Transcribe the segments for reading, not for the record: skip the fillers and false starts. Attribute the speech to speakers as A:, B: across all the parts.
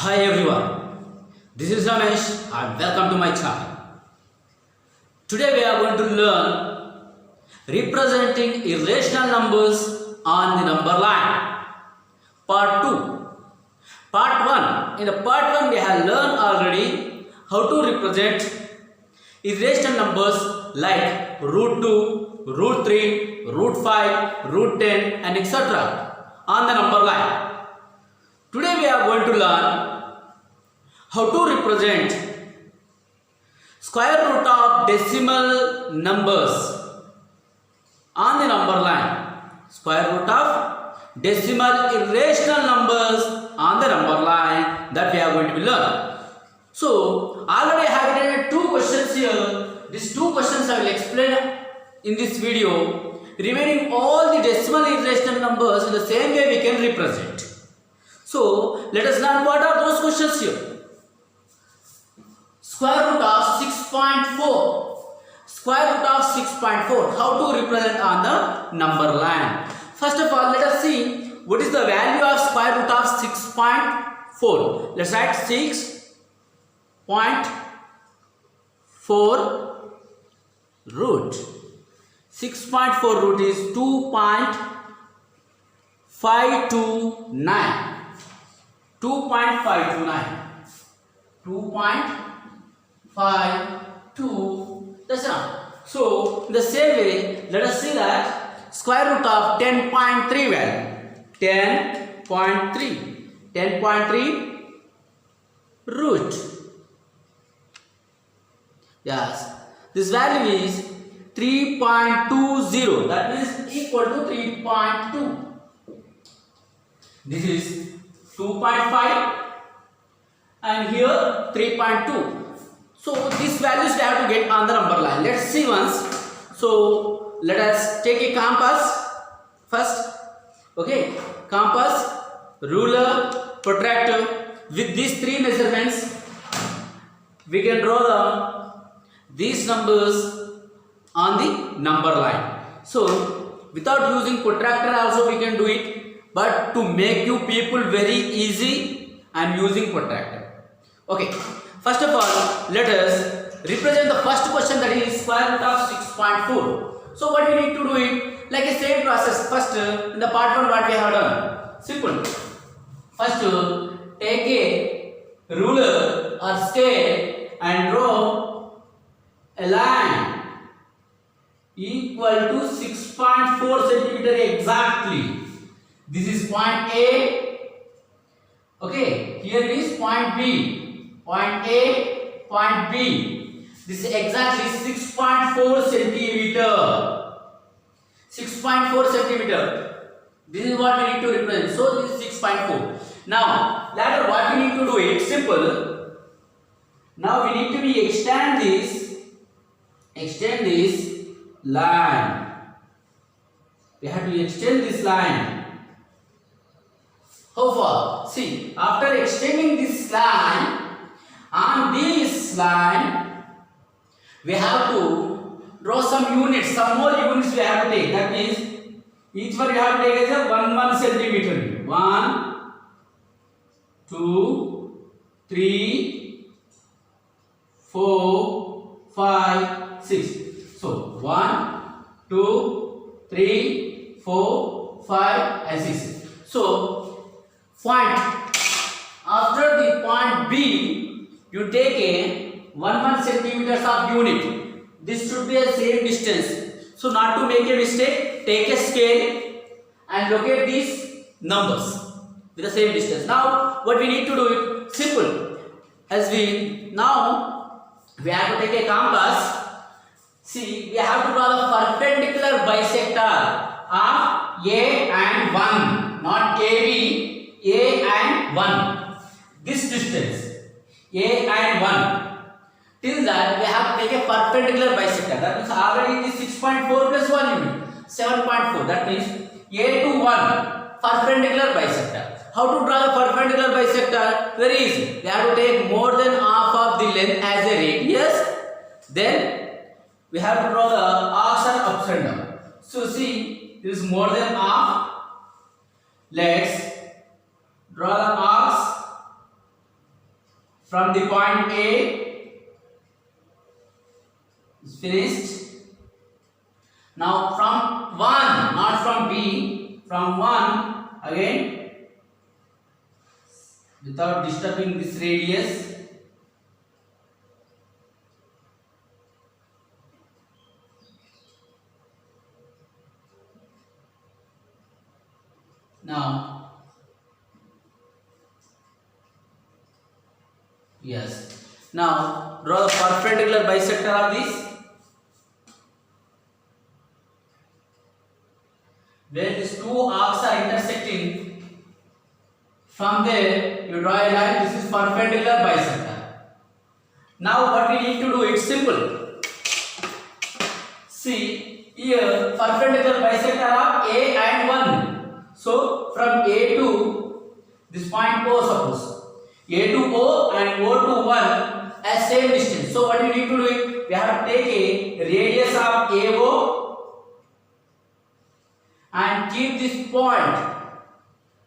A: Hi everyone, this is Ramesh and welcome to my channel. Today we are going to learn representing irrational numbers on the number line. Part 2. Part 1. In the part 1 we have learned already how to represent irrational numbers like root 2, root 3, root 5, root 10 and etc. on the number line. Today we are going to learn how to represent square root of decimal numbers on the number line. Square root of decimal irrational numbers on the number line that we are going to be learn. So already I have written two questions here. These two questions I will explain in this video. Remaining all the decimal irrational numbers in the same way we can represent. So let us learn what are those questions here. Square root of 6.4. Square root of 6.4. How to represent on the number line. First of all, let us see what is the value of square root of 6.4. Let's write 6.4 root. 6.4 root is 2.529. 2.52. That's enough. So in the same way, let us see that square root of 10.3 value. 10.3 root. Yes, this value is 3.20. That means equal to 3.2. This is 2.5 and here 3.2. So these values we have to get on the number line. Let's see once. So let us take a compass first. Okay, compass, ruler, protractor. With these three measurements we can draw these numbers on the number line. So without using protractor also we can do it. But to make you people very easy, I am using protractor. Okay, first of all, let us represent the first question, that is square root of 6.4. So what we need to do it like a same process. First, in the part 1 what we have done. Simple. First, take a ruler or scale and draw a line equal to 6.4 centimeter exactly. This is point A. Okay, here is point B. Point A, point B. This is exactly 6.4 centimeter. 6.4 centimeter. This is what we need to represent. So this is 6.4. Now, later what we need to do it simple. Now we need to be extend this line. We have to extend this line. How far? See, after extending this line, on this line, we have to draw some units, some more units we have to take. That means each one we have to take as a 1 centimeter. 1, 2, 3, 4, 5, 6. So 1, 2, 3, 4, 5 and 6. So point after the point B, you take a 1 centimeters of unit. This should be a same distance. So not to make a mistake, take a scale and locate these numbers with the same distance. Now what we need to do it simple. As we have to take a compass. See, we have to draw the perpendicular bisector of A and 1, not AB. A and 1, this distance A and 1, till that we have to take a perpendicular bisector. That means already it is 6.4 plus 1 unit, 7.4. That means A to 1 perpendicular bisector. How to draw the perpendicular bisector? Very easy. We have to take more than half of the length as a radius. Then we have to draw the arcs are upside down. So see, this is more than half. Let's draw the arcs from the point A is finished. Now from 1, not from B, from 1 again, without disturbing this radius, now yes, now draw the perpendicular bisector of this. Where these two arcs are intersecting, from there you draw a line. This is perpendicular bisector. Now what we need to do, it's simple. See here, perpendicular bisector of A and 1. So from A to this point O, suppose A to O and O to 1 as same distance. So what we need to do it, we have to take a radius of AO and keep this point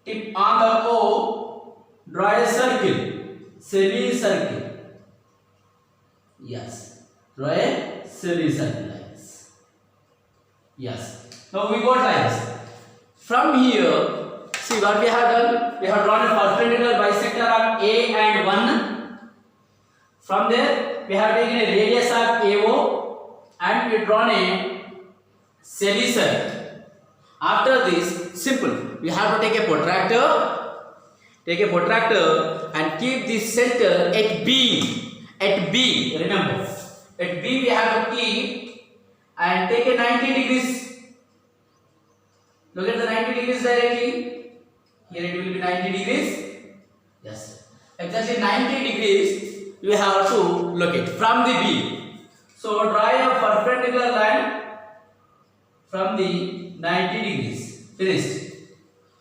A: tip on the O, draw a circle, semicircle. Yes, draw a semicircle like this. Yes. Now we got like this. From here, see what we have done. We have drawn a perpendicular bisector of A and 1. From there, we have taken a radius of AO and we drawn a semicircle. After this, simple. We have to take a protractor. Take a protractor and keep this center at B. At B, remember. At B we have to keep and take a 90 degrees. Look at the 90 degrees directly. Here it will be 90 degrees. Yes. Exactly 90 degrees you have to locate from the B. So draw a perpendicular line from the 90 degrees. Finished.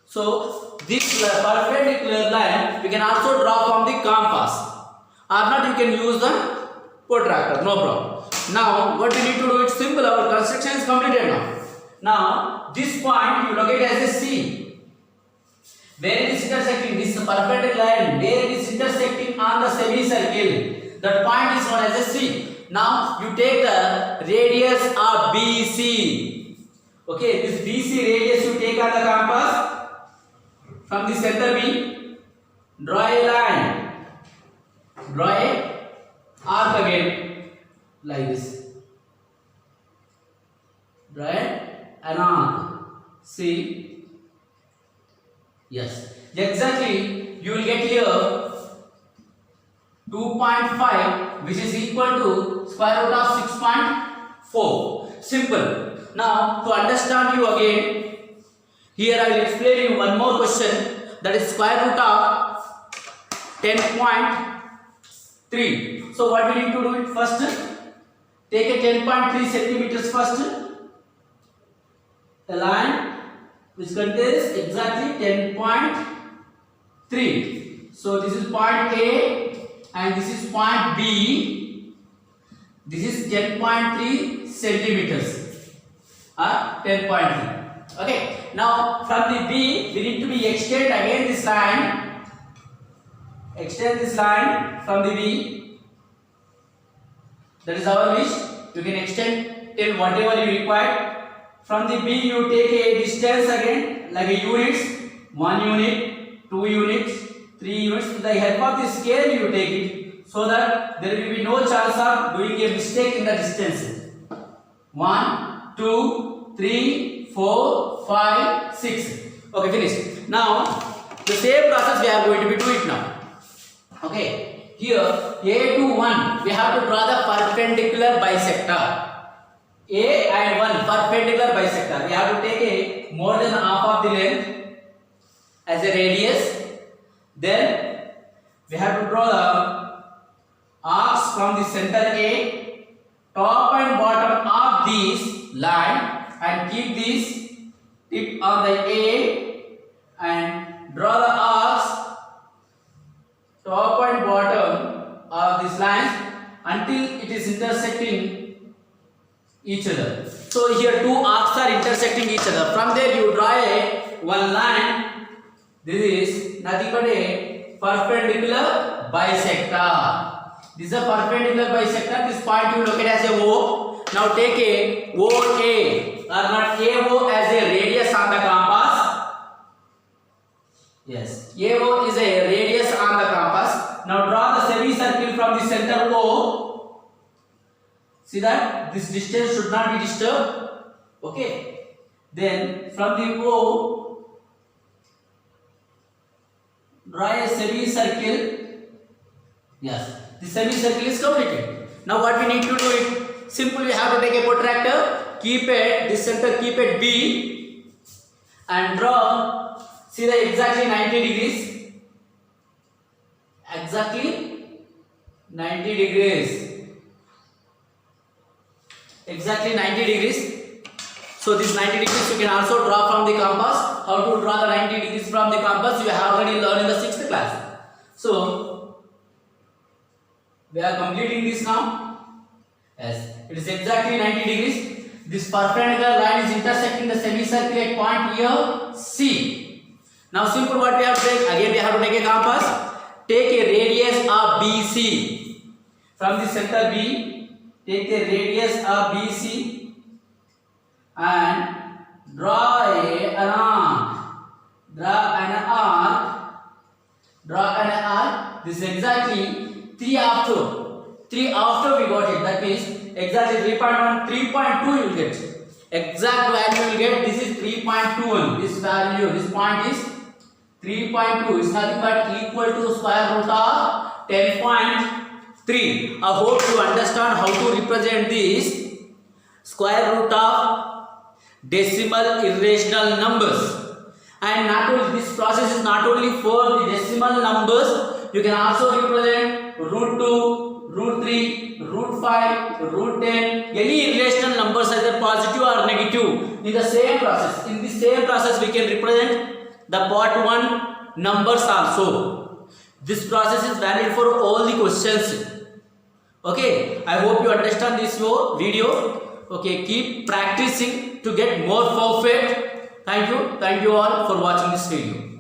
A: So this perpendicular line we can also draw from the compass. Or not, you can use the protractor, no problem. Now what we need to do, it's simple. Our construction is completed now. Now this point you locate as a C. Where it is intersecting, this perpendicular line, where it is intersecting on the semicircle, that point is known as a C. Now you take the radius of BC. Okay, this BC radius you take on the compass from the center B. Draw a line. Draw a arc again like this. Draw an arc. See? Yes. Exactly. You will get here 2.5, which is equal to square root of 6.4. Simple. Now to understand you again, here I will explain you one more question, that is square root of 10.3. So what we need to do it first, take a 10.3 centimeters first, a line which contains exactly 10.3. So this is point A and this is point B. This is 10.3 centimeters. 10.3. Okay. Now from the B we need to be extend again this line. Extend this line from the B. That is our wish. You can extend till whatever you require. From the B you take a distance again like a units. 1 unit, 2 units, 3 units. With the help of the scale you take it, so that there will be no chance of doing a mistake in the distance. 1, 2, 3, 4, 5, 6. Okay, finished. Now the same process we are going to be doing it now. Okay, here A to 1 we have to draw the perpendicular bisector. A and 1 perpendicular bisector. We have to take a more than half of the length as a radius. Then we have to draw the arcs from the center A, top and bottom of this line, and keep this tip on the A and draw the arcs top and bottom of these lines until it is intersecting each other. So here two arcs are intersecting each other. From there you draw a one line. This is nothing but a perpendicular bisector. This is a perpendicular bisector. This point you locate as a O. Now take a OA or not AO as a radius on the compass. Yes, AO is a radius on the compass. Now draw the semicircle from the center O. See that this distance should not be disturbed. Okay. Then from the O, draw a semicircle. Yes, the semicircle is completed. Now what we need to do is simply we have to take a protractor, keep it this center, keep it B, and draw. See the exactly 90 degrees. Exactly 90 degrees. Exactly 90 degrees. So this 90 degrees you can also draw from the compass. How to draw the 90 degrees from the compass you have already learned in the 6th class. So we are completing this now. Yes, it is exactly 90 degrees. This perpendicular line is intersecting the semicircle at point here C. Now simple what we have to take, again we have to take a compass. Take a radius of BC. From the center B, take a radius of BC and draw an arc. Draw an arc. This is exactly 3 after. 3 after we got it. That means exactly 3.1, 3.2 you will get. Exact value you will get. This is 3.21. This value, this point is 3.2. Is nothing but equal to square root of 10.3. I hope you understand how to represent this square root of decimal irrational numbers. And not only this process is not only for the decimal numbers, you can also represent root 2, root 3, root 5, root 10, any irrational numbers either positive or negative in the same process. In the same process we can represent the part 1 numbers also. This process is valid for all the questions. Okay, I hope you understand this video. Okay, keep practicing to get more perfect. Thank you all for watching this video.